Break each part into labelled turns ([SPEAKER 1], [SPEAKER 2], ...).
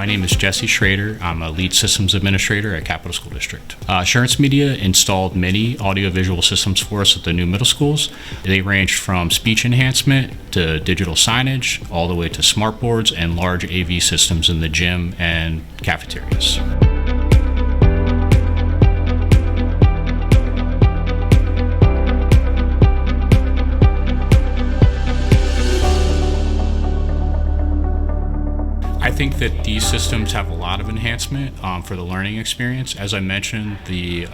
[SPEAKER 1] name is Jesse Schrader. I'm a lead systems administrator at Capital School District. Assurance Media installed many audiovisual systems for us at the new middle schools. They ranged from speech enhancement to digital signage, all the way to smart boards and large AV systems in the gym and cafeterias. I think that these systems have a lot of enhancement for the learning experience. As I mentioned, the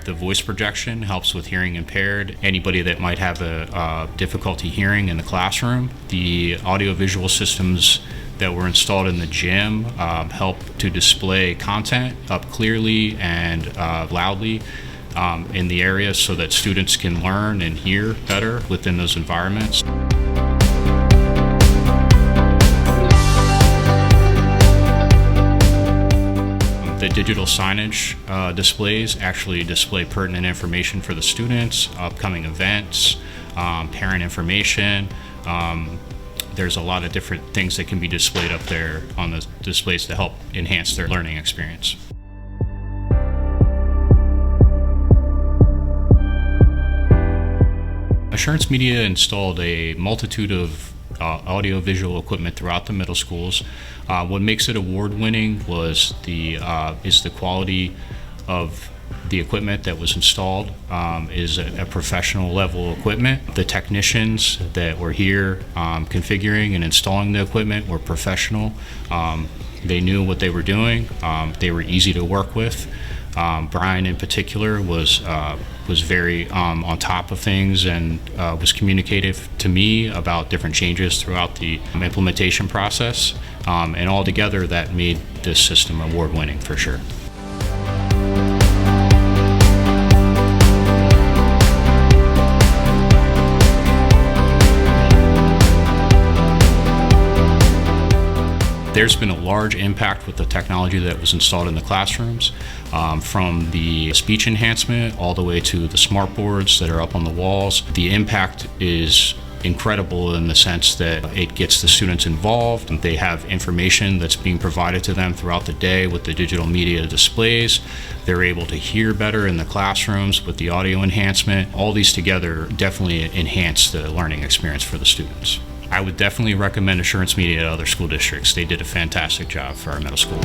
[SPEAKER 1] voice projection helps with hearing impaired, anybody that might have a difficulty hearing in the classroom. The audiovisual systems that were installed in the gym help to display content up clearly and loudly in the areas so that students can learn and hear better within those environments. The digital signage displays actually display pertinent information for the students, upcoming events, parent information. There's a lot of different things that can be displayed up there on the displays to help enhance their learning experience. Assurance Media installed a multitude of audiovisual equipment throughout the middle schools. What makes it award-winning is the quality of the equipment that was installed. Is a professional level equipment. The technicians that were here configuring and installing the equipment were professional. They knew what they were doing. They were easy to work with. Brian in particular was very on top of things and was communicative to me about different changes throughout the implementation process. And altogether that made this system award-winning for sure. There's been a large impact with the technology that was installed in the classrooms, from the speech enhancement all the way to the smart boards that are up on the walls. The impact is incredible in the sense that it gets the students involved. They have information that's being provided to them throughout the day with the digital media displays. They're able to hear better in the classrooms with the audio enhancement. All these together definitely enhance the learning experience for the students. I would definitely recommend Assurance Media to other school districts. They did a fantastic job for our middle school.